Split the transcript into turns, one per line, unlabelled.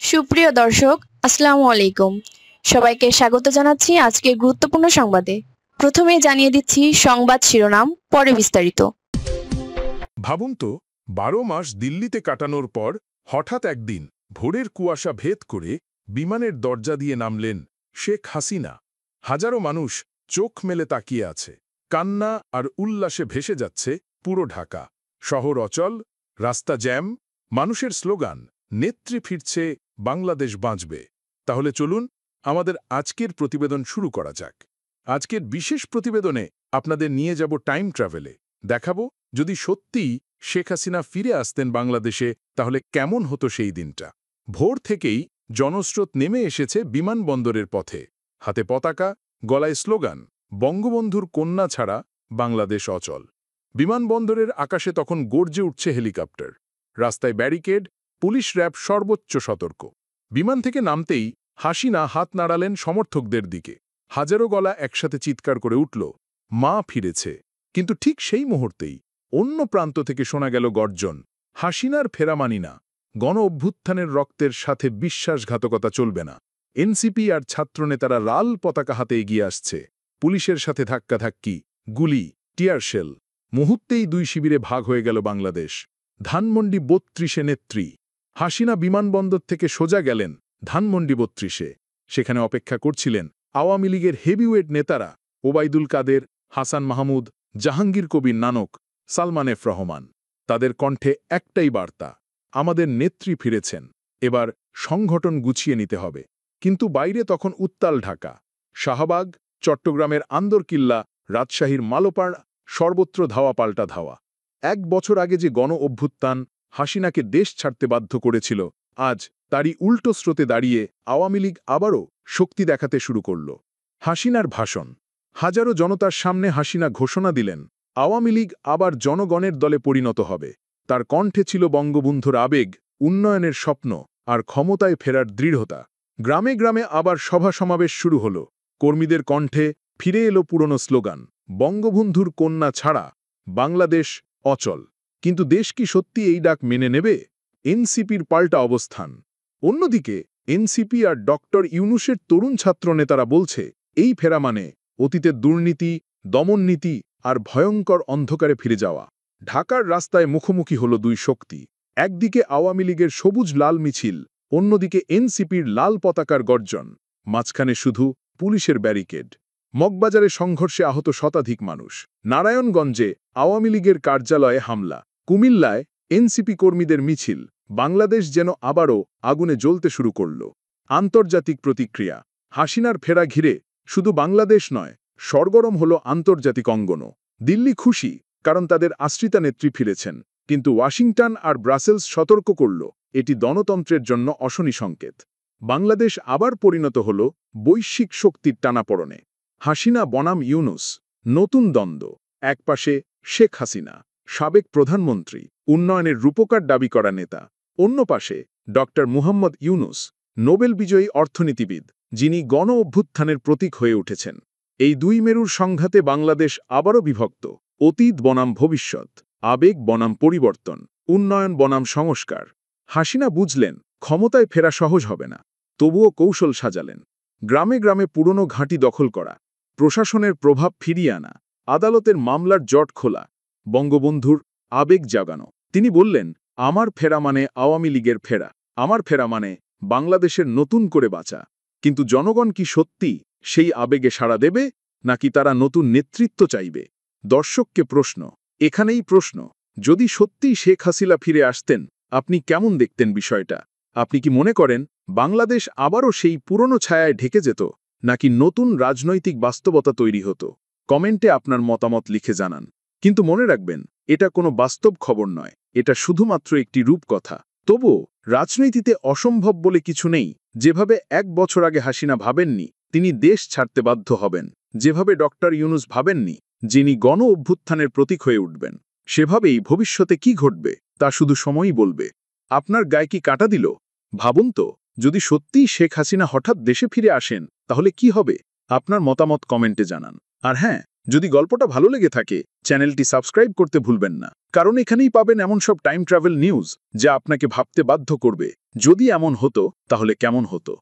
সুপ্রিয় দর্শক, আসসালামু আলাইকুম। সবাইকে স্বাগত জানাচ্ছি আজকের গুরুত্বপূর্ণ সংবাদে। প্রথমেই জানিয়ে দিচ্ছি সংবাদ শিরোনাম, পরে বিস্তারিত।
ভাবুন তো, ১২ মাস দিল্লিতে কাটানোর পর হঠাৎ একদিন ভোরের কুয়াশা ভেদ করে বিমানের দরজা দিয়ে নামলেন শেখ হাসিনা। হাজারো মানুষ চোখ মেলে তাকিয়ে আছে। কান্না আর উল্লাসে ভেসে যাচ্ছে পুরো ঢাকা। শহর অচল, রাস্তা জ্যাম, মানুষের স্লোগান, নেত্রী ফিরছে, বাংলাদেশ বাঁচবে। তাহলে চলুন আমাদের আজকের প্রতিবেদন শুরু করা যাক। আজকের বিশেষ প্রতিবেদনে আপনাদের নিয়ে যাব টাইম ট্রাভেলে। দেখাবো যদি সত্যিই শেখ হাসিনা ফিরে আসতেন বাংলাদেশে, তাহলে কেমন হতো সেই দিনটা। ভোর থেকেই জনস্রোত নেমে এসেছে বিমানবন্দরের পথে। হাতে পতাকা, গলায় স্লোগান, বঙ্গবন্ধুর কন্যা ছাড়া বাংলাদেশ অচল। বিমানবন্দরের আকাশে তখন গর্জে উঠছে হেলিকপ্টার। রাস্তায় ব্যারিকেড, পুলিশ র্যাব সর্বোচ্চ সতর্ক। বিমান থেকে নামতেই হাসিনা হাত নাড়ালেন সমর্থকদের দিকে। হাজারো গলা একসাথে চিৎকার করে উঠল, মা ফিরেছে। কিন্তু ঠিক সেই মুহূর্তেই অন্য প্রান্ত থেকে শোনা গেল গর্জন, হাসিনার ফেরা মানি না। গণ অভ্যুত্থানের রক্তের সাথে বিশ্বাসঘাতকতা চলবে না। এনসিপি আর ছাত্রনেতারা লাল পতাকা হাতে এগিয়ে আসছে। পুলিশের সাথে ধাক্কাধাক্কি, গুলি, টিয়ারশেল। মুহূর্তেই দুই শিবিরে ভাগ হয়ে গেল বাংলাদেশ। ধানমন্ডি ৩২-এ নেত্রী হাসিনা বিমানবন্দর থেকে সোজা গেলেন ধানমন্ডি ৩২-এ। সেখানে অপেক্ষা করছিলেন আওয়ামী লীগের হেভিওয়েট নেতারা ওবায়দুল কাদের, হাসান মাহমুদ, জাহাঙ্গীর কবির নানক, সালমান এফ রহমান। তাদের কণ্ঠে একটাই বার্তা, আমাদের নেত্রী ফিরেছেন, এবার সংগঠন গুছিয়ে নিতে হবে। কিন্তু বাইরে তখন উত্তাল ঢাকা। শাহবাগ, চট্টগ্রামের আন্দরকিল্লা, রাজশাহীর মালোপাড়া, সর্বত্র ধাওয়া পাল্টা ধাওয়া। ১ বছর আগে যে গণ অভ্যুত্থান হাসিনাকে দেশ ছাড়তে বাধ্য করেছিল, আজ তারই উল্টো স্রোতে দাঁড়িয়ে আওয়ামী লীগ আবারও শক্তি দেখাতে শুরু করল। হাসিনার ভাষণ। হাজারো জনতার সামনে হাসিনা ঘোষণা দিলেন, আওয়ামী লীগ আবার জনগণের দলে পরিণত হবে। তার কণ্ঠে ছিল বঙ্গবন্ধুর আবেগ, উন্নয়নের স্বপ্ন আর ক্ষমতায় ফেরার দৃঢ়তা। গ্রামে গ্রামে আবার সভা সমাবেশ শুরু হল। কর্মীদের কণ্ঠে ফিরে এলো পুরনো স্লোগান, বঙ্গবন্ধুর কন্যা ছাড়া বাংলাদেশ অচল। কিন্তু দেশ কি সত্যি এই ডাক মেনে নেবে? এনসিপির পাল্টা অবস্থান। অন্যদিকে এনসিপি আর ডক্টর ইউনূসের তরুণ ছাত্রনেতারা বলছে, এই ফেরা মানে অতীতের দুর্নীতি, দমননীতি আর ভয়ঙ্কর অন্ধকারে ফিরে যাওয়া। ঢাকার রাস্তায় মুখোমুখি হল দুই শক্তি। একদিকে আওয়ামী লীগের সবুজ লাল মিছিল, অন্যদিকে এনসিপির লাল পতাকার গর্জন। মাঝখানে শুধু পুলিশের ব্যারিকেড। মগবাজারে সংঘর্ষে আহত শতাধিক মানুষ। নারায়ণগঞ্জে আওয়ামী লীগের কার্যালয়ে হামলা। কুমিল্লায় এনসিপি কর্মীদের মিছিল। বাংলাদেশ যেন আবারও আগুনে জ্বলতে শুরু করল। আন্তর্জাতিক প্রতিক্রিয়া। হাসিনার ফেরা ঘিরে শুধু বাংলাদেশ নয়, সরগরম হল আন্তর্জাতিক অঙ্গনও। দিল্লি খুশি, কারণ তাদের আশ্রিতা নেত্রী ফিরেছেন। কিন্তু ওয়াশিংটন আর ব্রাসেলস সতর্ক করল, এটি গণতন্ত্রের জন্য অশনি সংকেত। বাংলাদেশ আবার পরিণত হল বৈশ্বিক শক্তির টানাপড়নে। হাসিনা বনাম ইউনূস, নতুন দ্বন্দ্ব। একপাশে শেখ হাসিনা, সাবেক প্রধানমন্ত্রী, উন্নয়নের রূপকার দাবি করা নেতা। অন্য পাশে ডক্টর মুহাম্মদ ইউনূস, নোবেল বিজয়ী অর্থনীতিবিদ, যিনি গণ অভ্যুত্থানের প্রতীক হয়ে উঠেছেন। এই দুই মেরুর সংঘাতে বাংলাদেশ আবারও বিভক্ত। অতীত বনাম ভবিষ্যৎ, আবেগ বনাম পরিবর্তন, উন্নয়ন বনাম সংস্কার। হাসিনা বুঝলেন ক্ষমতায় ফেরা সহজ হবে না, তবুও কৌশল সাজালেন। গ্রামে গ্রামে পুরনো ঘাঁটি দখল করা, প্রশাসনের প্রভাব ফিরিয়ে আনা, আদালতের মামলার জট খোলা, বঙ্গবন্ধুর আবেগ জাগানো। তিনি বললেন, আমার ফেরা মানে আওয়ামী লীগের ফেরা, আমার ফেরা মানে বাংলাদেশের নতুন করে বাঁচা। কিন্তু জনগণ কি সত্যি সেই আবেগে সাড়া দেবে, নাকি তারা নতুন নেতৃত্ব চাইবে? দর্শককে প্রশ্ন, এখানেই প্রশ্ন, যদি সত্যিই শেখ হাসিনা ফিরে আসতেন, আপনি কেমন দেখতেন বিষয়টা? আপনি কি মনে করেন বাংলাদেশ আবারও সেই পুরনো ছায়ায় ঢেকে যেত, নাকি নতুন রাজনৈতিক বাস্তবতা তৈরি হতো? কমেন্টে আপনার মতামত লিখে জানান। কিন্তু মনে রাখবেন, এটা কোনো বাস্তব খবর নয়, এটা শুধুমাত্র একটি রূপকথা। তবুও রাজনীতিতে অসম্ভব বলে কিছু নেই। যেভাবে ১ বছর আগে হাসিনা ভাবেননি তিনি দেশ ছাড়তে বাধ্য হবেন, যেভাবে ডক্টর ইউনূস ভাবেননি যিনি গণ অভ্যুত্থানের প্রতীক হয়ে উঠবেন, সেভাবেই ভবিষ্যতে কি ঘটবে তা শুধু সময়ই বলবে। আপনার গায়ে কি কাঁটা দিল? ভাবুন তো, যদি সত্যিই শেখ হাসিনা হঠাৎ দেশে ফিরে আসেন, তাহলে কি হবে? আপনার মতামত কমেন্টে জানান। আর হ্যাঁ,
যদি গল্পটা ভালো লেগে থাকে চ্যানেলটি সাবস্ক্রাইব করতে ভুলবেন না, কারণ এখানেই পাবেন এমন সব টাইম ট্রাভেল নিউজ যা আপনাকে ভাবতে বাধ্য করবে, যদি এমন হতো তাহলে কেমন হতো।